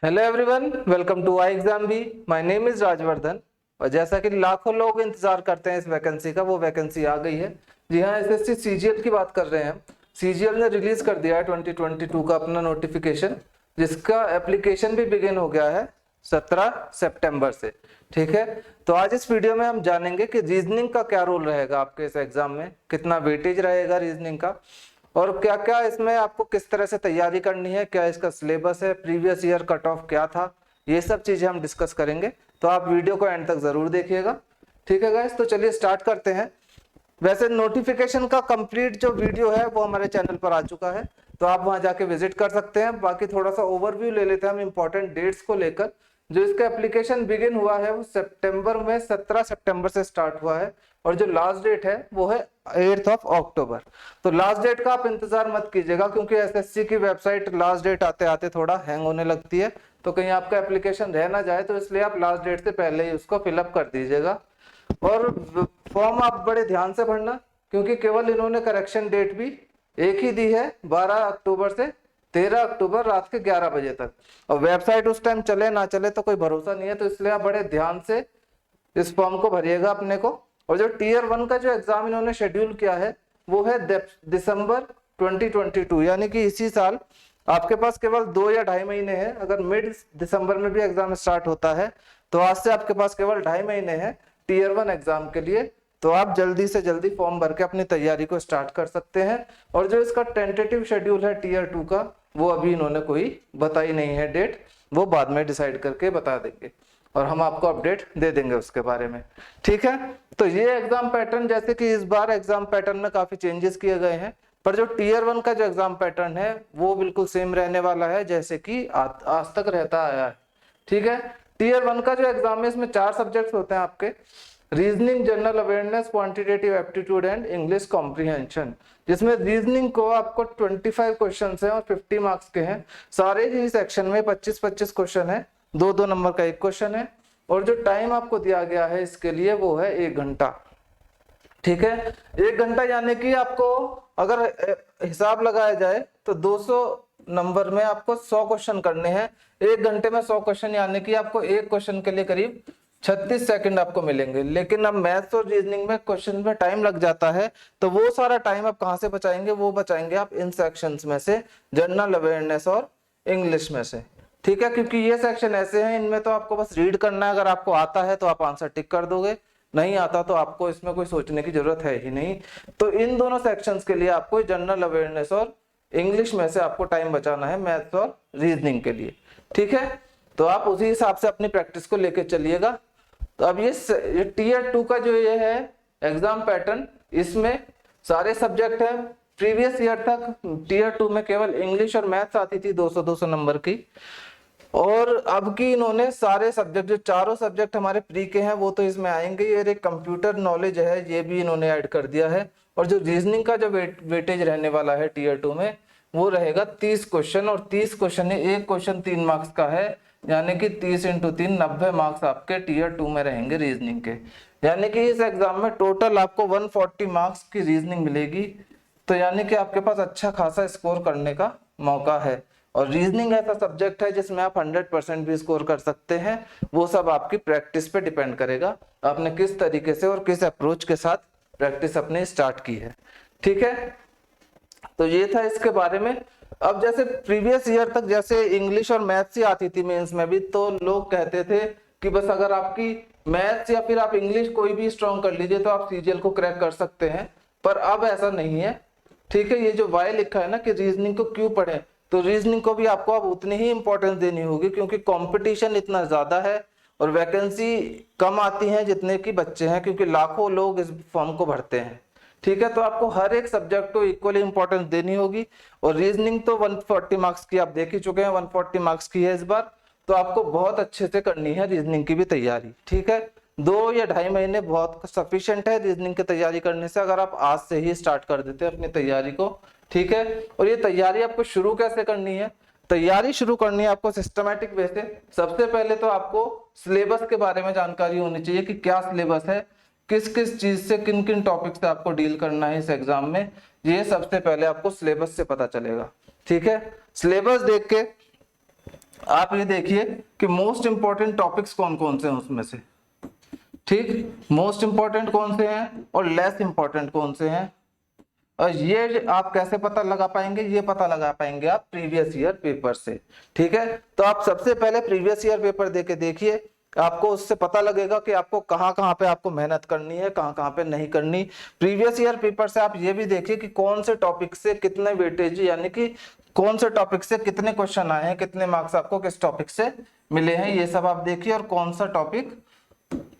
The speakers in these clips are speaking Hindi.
Hello everyone, welcome to I exam B. My name is Rajvardhan. और जैसा कि लाखों लोग इंतजार करते हैं इस वैकेंसी का, वो वैकेंसी आ गई है। जी हाँ, एसएससी सीजीएल की बात कर रहे हैं। सीजीएल ने रिलीज कर दिया है 2022 का अपना नोटिफिकेशन, जिसका एप्लीकेशन भी बिगिन हो गया है 17 सितंबर से। ठीक है, तो आज इस वीडियो में हम जानेंगे कि रीजनिंग का क्या रोल रहेगा आपके इस एग्जाम में, कितना वेटेज रहेगा रीजनिंग का, और क्या क्या इसमें आपको किस तरह से तैयारी करनी है, क्या इसका सिलेबस है, प्रीवियस ईयर कट ऑफ क्या था, ये सब चीजें हम डिस्कस करेंगे। तो आप वीडियो को एंड तक जरूर देखिएगा। ठीक है गाइस, तो चलिए स्टार्ट करते हैं। वैसे नोटिफिकेशन का कंप्लीट जो वीडियो है वो हमारे चैनल पर आ चुका है, तो आप वहां जाके विजिट कर सकते हैं। बाकी थोड़ा सा ओवरव्यू ले लेते हैं हम इंपॉर्टेंट डेट्स को लेकर। जो इसका एप्लीकेशन बिगिन हुआ है वो सितंबर में 17 सितंबर से स्टार्ट हुआ है, और जो लास्ट डेट है वो है 8 अक्टूबर। तो लास्ट डेट का आप इंतजार मत कीजिएगा, क्योंकि एसएससी की वेबसाइट लास्ट डेट आते आते थोड़ा हैंग होने लगती है, तो कहीं आपका एप्लीकेशन रह ना जाए, तो इसलिए आप लास्ट डेट से पहले ही उसको फिलअप कर दीजिएगा। और फॉर्म आप बड़े ध्यान से भरना, क्योंकि केवल इन्होंने करेक्शन डेट भी एक ही दी है, 12 अक्टूबर से 13 अक्टूबर रात के 11 बजे तक। और वेबसाइट उस टाइम चले ना चले तो कोई भरोसा नहीं है, तो इसलिए आप बड़े ध्यान से इस फॉर्म को भरिएगा अपने को। और जो टीयर 1 का जो एग्जाम इन्होंने शेड्यूल किया है वो है दिसंबर 2022, यानी कि इसी साल। आपके पास केवल 2 या 2.5 महीने हैं। अगर मिड दिसंबर में भी एग्जाम स्टार्ट होता है तो आज से आपके पास केवल 2.5 महीने हैं टीयर 1 एग्जाम के लिए। तो आप जल्दी से जल्दी फॉर्म भर के अपनी तैयारी को स्टार्ट कर सकते हैं। और जो इसका टेंटेटिव शेड्यूल है टीयर 2 का, वो अभी इन्होंने कोई बताई नहीं है डेट, वो बाद में डिसाइड करके बता देंगे और हम आपको अपडेट दे देंगे उसके बारे में। ठीक है, तो ये एग्जाम पैटर्न, जैसे कि इस बार एग्जाम पैटर्न में काफी चेंजेस किए गए हैं, पर जो टीयर 1 का जो एग्जाम पैटर्न है वो बिल्कुल सेम रहने वाला है जैसे कि आज तक रहता आया है। ठीक है, टीयर 1 का जो एग्जाम है इसमें 4 सब्जेक्ट्स होते हैं आपके: reasoning, general awareness, quantitative aptitude and English comprehension. जिसमें रीजनिंग को आपको 25 क्वेश्चन है और 50 मार्क्स के हैं। सारे ही सेक्शन में 25-25 क्वेश्चन है, 2-2 नंबर का एक क्वेश्चन है। और जो टाइम आपको दिया गया है इसके लिए वो है 1 घंटा। ठीक है, 1 घंटा यानी कि आपको अगर हिसाब लगाया जाए तो 200 नंबर में आपको 100 क्वेश्चन करने हैं। 1 घंटे में 100 क्वेश्चन, यानी कि आपको एक क्वेश्चन के लिए करीब 36 सेकंड आपको मिलेंगे। लेकिन अब मैथ्स और रीजनिंग में क्वेश्चन में टाइम लग जाता है, तो वो सारा टाइम आप कहां से बचाएंगे? वो बचाएंगे आप इन सेक्शंस में से, जनरल अवेयरनेस और इंग्लिश में से। ठीक है, क्योंकि ये सेक्शन ऐसे हैं, इनमें तो आपको बस रीड करना है। अगर आपको आता है तो आप आंसर टिक कर दोगे, नहीं आता तो आपको इसमें कोई सोचने की जरूरत है ही नहीं। तो इन दोनों सेक्शंस के लिए आपको जनरल अवेयरनेस और इंग्लिश में से आपको टाइम बचाना है, मैथ्स और रीजनिंग के लिए। ठीक है, तो आप उसी हिसाब से अपनी प्रैक्टिस को लेके चलिएगा। तो अब ये टीयर 2 का जो ये है एग्जाम पैटर्न, इसमें सारे सब्जेक्ट है। प्रीवियस ईयर तक टीयर 2 में केवल इंग्लिश और मैथ्स आती थी 200-200 नंबर की, और अब की इन्होंने सारे सब्जेक्ट, जो चारों सब्जेक्ट हमारे प्री के हैं वो तो इसमें आएंगे, ये एक कंप्यूटर नॉलेज है ये भी इन्होंने ऐड कर दिया है। और जो रीजनिंग का जो वेटेज रहने वाला है टीयर 2 में, वो रहेगा 30 क्वेश्चन, और 30 क्वेश्चन है, एक क्वेश्चन 3 मार्क्स का है, यानी कि 30 × 3 90 मार्क्स आपके टीयर 2 में रहेंगे रीजनिंग के। यानी कि इस एग्जाम में टोटल आपको 140 मार्क्स की रीजनिंग मिलेगी। तो यानी कि आपके पास अच्छा खासा स्कोर करने का मौका है। और रीजनिंग ऐसा सब्जेक्ट है जिसमें आप 100% भी स्कोर कर सकते हैं। वो सब आपकी प्रैक्टिस पे डिपेंड करेगा, आपने किस तरीके से और किस अप्रोच के साथ प्रैक्टिस अपनी स्टार्ट की है। ठीक है, तो ये था इसके बारे में। अब जैसे प्रीवियस ईयर तक जैसे इंग्लिश और मैथ्स ही आती थी मेंस में भी, तो लोग कहते थे कि बस अगर आपकी मैथ्स या फिर आप इंग्लिश कोई भी स्ट्रॉन्ग कर लीजिए तो आप सीजीएल को क्रैक कर सकते हैं। पर अब ऐसा नहीं है। ठीक है, ये जो वाई लिखा है ना कि रीजनिंग को क्यों पढ़ें, तो रीजनिंग को भी आपको अब उतनी ही इंपॉर्टेंस देनी होगी, क्योंकि कंपटीशन इतना ज्यादा है और वैकेंसी कम आती है जितने की बच्चे हैं, क्योंकि लाखों लोग इस फॉर्म को भरते हैं। ठीक है, तो आपको हर एक सब्जेक्ट को इक्वली इंपॉर्टेंस देनी होगी। और रीजनिंग तो 140 मार्क्स की आप देख ही चुके हैं, 140 मार्क्स की है इस बार, तो आपको बहुत अच्छे से करनी है रीजनिंग की भी तैयारी। ठीक है, 2 या 2.5 महीने बहुत सफिशिएंट है रीजनिंग की तैयारी करने से, अगर आप आज से ही स्टार्ट कर देते हैं अपनी तैयारी को। ठीक है, और ये तैयारी आपको शुरू कैसे करनी है? तैयारी शुरू करनी है आपको सिस्टमैटिक वे से। सबसे पहले तो आपको सिलेबस के बारे में जानकारी होनी चाहिए कि क्या सिलेबस है, किस किस चीज से, किन किन टॉपिक से आपको डील करना है इस एग्जाम में, ये सबसे पहले आपको सिलेबस से पता चलेगा। ठीक है, सिलेबस देख के आप ये देखिए कि मोस्ट इंपॉर्टेंट टॉपिक्स कौन कौन से हैं उसमें से, ठीक, मोस्ट इंपॉर्टेंट कौन से हैं और लेस इंपॉर्टेंट कौन से हैं। और ये आप कैसे पता लगा पाएंगे, ये पता लगा पाएंगे आप प्रीवियस ईयर पेपर से, ठीक है। तो आप सबसे पहले प्रीवियस ईयर पेपर देके देखिए, आपको उससे पता लगेगा कि आपको कहाँ कहाँ पे आपको मेहनत करनी है, कहाँ कहाँ पे नहीं करनी। प्रीवियस ईयर पेपर से आप ये भी देखिए कि कौन से टॉपिक से कितने वेटेज, यानी कि कौन से टॉपिक से कितने क्वेश्चन आए हैं, कितने मार्क्स आपको किस टॉपिक से मिले हैं, ये सब आप देखिए। और कौन सा टॉपिक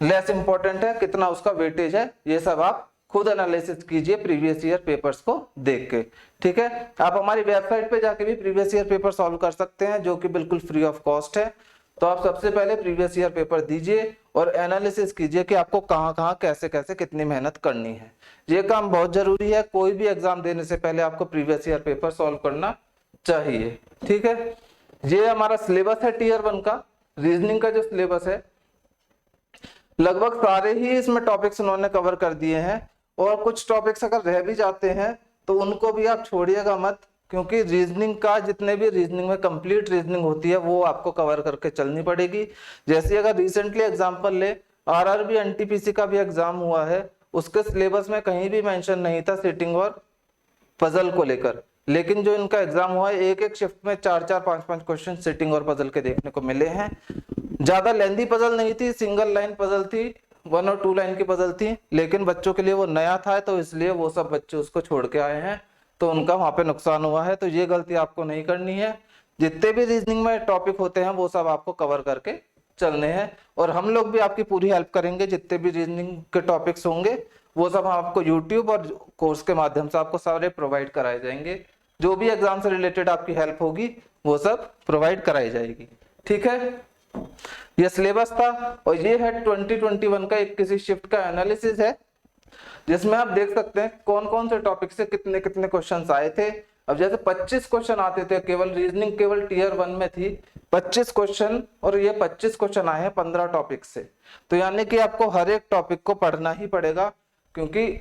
लेस इंपॉर्टेंट है, कितना उसका वेटेज है, ये सब आप खुद एनालिसिस कीजिए प्रीवियस ईयर पेपर्स को देख के, ठीक है। आप हमारी वेबसाइट पे जाके भी प्रीवियस ईयर पेपर सॉल्व कर सकते हैं, जो कि बिल्कुल फ्री ऑफ कॉस्ट है। तो आप सबसे पहले प्रीवियस ईयर पेपर दीजिए और एनालिसिस कीजिए कि आपको कहाँ कहाँ कैसे कैसे कितनी मेहनत करनी है। ये काम बहुत जरूरी है, कोई भी एग्जाम देने से पहले आपको प्रीवियस ईयर पेपर सॉल्व करना चाहिए, ठीक है। ये हमारा सिलेबस है टीयर 1 का। रीजनिंग का जो सिलेबस है लगभग सारे ही इसमें टॉपिक्स उन्होंने कवर कर दिए हैं, और कुछ टॉपिक्स अगर रह भी जाते हैं तो उनको भी आप छोड़िएगा मत, क्योंकि रीजनिंग का जितने भी रीजनिंग में कंप्लीट रीजनिंग होती है वो आपको कवर करके चलनी पड़ेगी। जैसे अगर रिसेंटली एग्जांपल ले, आरआरबी एनटीपीसी का भी एग्जाम हुआ है, उसके सिलेबस में कहीं भी मेंशन नहीं था सिटिंग और पजल को लेकर, लेकिन जो इनका एग्जाम हुआ है एक एक शिफ्ट में 4-4 5-5 क्वेश्चन सिटिंग और पजल के देखने को मिले हैं। ज्यादा लेंदी पजल नहीं थी, सिंगल लाइन पजल थी, 1 और 2 लाइन की पजल थी, लेकिन बच्चों के लिए वो नया था, तो इसलिए वो सब बच्चे उसको छोड़ के आए हैं, तो उनका वहां पे नुकसान हुआ है। तो ये गलती आपको नहीं करनी है। जितने भी रीजनिंग में टॉपिक होते हैं वो सब आपको कवर करके चलने हैं, और हम लोग भी आपकी पूरी हेल्प करेंगे। जितने भी रीजनिंग के टॉपिक्स होंगे वो सब आपको यूट्यूब और कोर्स के माध्यम से आपको सारे प्रोवाइड कराए जाएंगे। जो भी एग्जाम से रिलेटेड आपकी हेल्प होगी वो सब प्रोवाइड कराई जाएगी, ठीक है। ये सिलेबस था, और ये है 2021 का एक किसी शिफ्ट का एनालिसिस है, जिसमें आप देख सकते हैं कौन कौन से टॉपिक से कितने कितने क्वेश्चंस आए थे। अब जैसे 25 क्वेश्चन आते थे, केवल रीजनिंग केवल टीयर 1 में थी 25 क्वेश्चन, और ये 25 क्वेश्चन आए हैं 15 टॉपिक से। तो यानी कि आपको हर एक टॉपिक को पढ़ना ही पड़ेगा, क्योंकि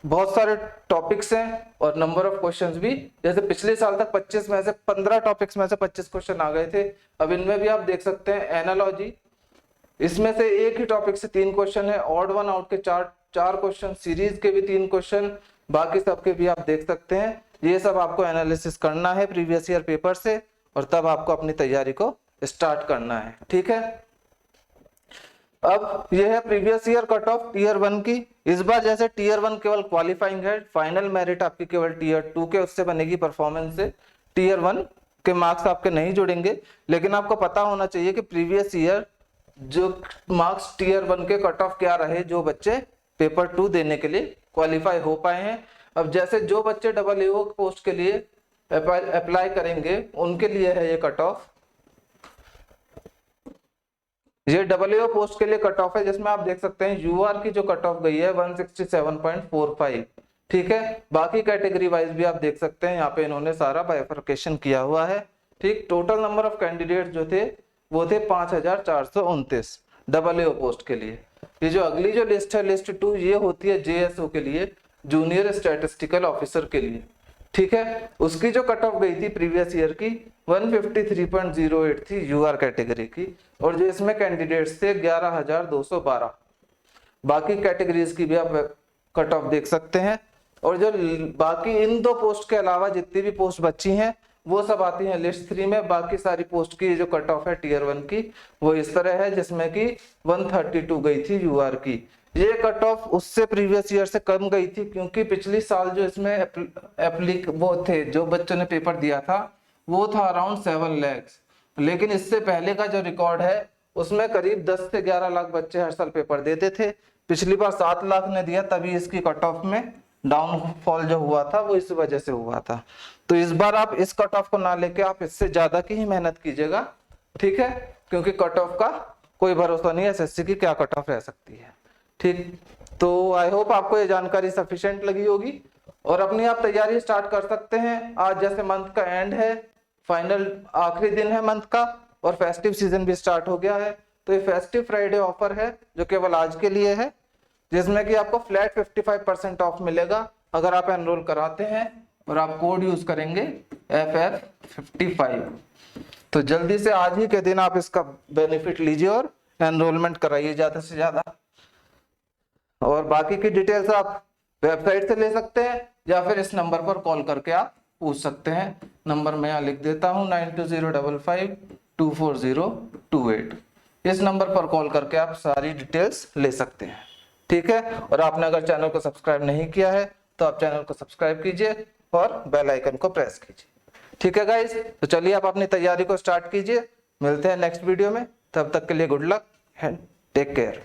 बहुत सारे टॉपिक्स हैं और नंबर ऑफ क्वेश्चंस भी। जैसे पिछले साल तक 25 में से 15 टॉपिक्स में से 25 क्वेश्चन आ गए थे। अब इनमें भी आप देख सकते हैं एनालॉजी, इसमें से एक ही टॉपिक से 3 क्वेश्चन है, ऑड वन आउट के 4 क्वेश्चन, सीरीज के भी 3 क्वेश्चन, बाकी सबके भी आप देख सकते हैं। ये सब आपको एनालिसिस करना है प्रीवियस ईयर पेपर से, और तब आपको अपनी तैयारी को स्टार्ट करना है, ठीक है। अब यह है previous year cut off tier 1 की। इस बार जैसे टीयर 1 केवल क्वालिफाइंग है, फाइनल मेरिट आपकी केवल टीयर 2 के उससे बनेगी परफॉर्मेंस से, टीयर 1 के मार्क्स आपके नहीं जुड़ेंगे। लेकिन आपको पता होना चाहिए कि प्रीवियस ईयर जो मार्क्स टीयर 1 के कट ऑफ क्या रहे, जो बच्चे पेपर 2 देने के लिए क्वालिफाई हो पाए हैं। अब जैसे जो बच्चे AAO पोस्ट के लिए अप्लाई करेंगे उनके लिए है ये कट ऑफ। ये AAO पोस्ट के लिए कट ऑफ है, जिसमें आप देख सकते हैं यूआर की जो कट ऑफ गई है 167.45, ठीक है। बाकी कैटेगरी वाइज भी आप देख सकते हैं, यहाँ पे इन्होंने सारा बाइफरकेशन किया हुआ है, ठीक। टोटल नंबर ऑफ कैंडिडेट जो थे वो थे 5429 AAO पोस्ट के लिए। ये जो अगली जो लिस्ट है, लिस्ट 2, ये होती है JSO के लिए, जूनियर स्टैटिस्टिकल ऑफिसर के लिए, ठीक है। उसकी जो कट ऑफ गई थी प्रीवियस ईयर की 153.08 थी यूआर कैटेगरी की, और जो इसमें कैंडिडेट्स थे 11,212। बाकी कैटेगरीज की भी आप कट ऑफ देख सकते हैं। और जो बाकी इन 2 पोस्ट के अलावा जितनी भी पोस्ट बची हैं वो सब आती हैं लिस्ट 3 में। बाकी सारी पोस्ट की जो कट ऑफ है टीयर 1 की वो इस तरह है, जिसमें कि 132 गई थी यूआर की। ये कट ऑफ उससे प्रीवियस ईयर से कम गई थी, क्योंकि पिछली साल जो इसमें एप्लिक वो थे, जो बच्चों ने पेपर दिया था वो था अराउंड 7 लाख। लेकिन इससे पहले का जो रिकॉर्ड है उसमें करीब 10 से 11 लाख बच्चे हर साल पेपर देते थे। पिछली बार 7 लाख ने दिया, तभी इसकी कट ऑफ में डाउनफॉल जो हुआ था वो इस वजह से हुआ था। तो इस बार आप इस कट ऑफ को ना लेके आप इससे ज्यादा की ही मेहनत कीजिएगा, ठीक है, क्योंकि कट ऑफ का कोई भरोसा नहीं है एसएससी की क्या कट ऑफ रह सकती है, ठीक। तो आई होप आपको ये जानकारी सफिशिएंट लगी होगी, और अपनी आप तैयारी स्टार्ट कर सकते हैं। आज जैसे मंथ का एंड है, फाइनल आखिरी दिन है मंथ का, और फेस्टिव सीजन भी स्टार्ट हो गया है। तो ये फेस्टिव फ्राइडे ऑफर है जो केवल आज के लिए है, जिसमें कि आपको फ्लैट 55% ऑफ मिलेगा अगर आप एनरोल कराते हैं और आप कोड यूज करेंगे FF55। तो जल्दी से आज ही के दिन आप इसका बेनिफिट लीजिए और एनरोलमेंट कराइए ज्यादा से ज्यादा। और बाकी की डिटेल्स आप वेबसाइट से ले सकते हैं या फिर इस नंबर पर कॉल करके आप पूछ सकते हैं। नंबर मैं यहाँ लिख देता हूँ 9205524028। इस नंबर पर कॉल करके आप सारी डिटेल्स ले सकते हैं। ठीक है, और आपने अगर चैनल को सब्सक्राइब नहीं किया है तो आप चैनल को सब्सक्राइब कीजिए और बेल आइकन को प्रेस कीजिए। ठीक है गाइस, तो चलिए आप अपनी तैयारी को स्टार्ट कीजिए। मिलते हैं नेक्स्ट वीडियो में, तब तक के लिए good luck and take care.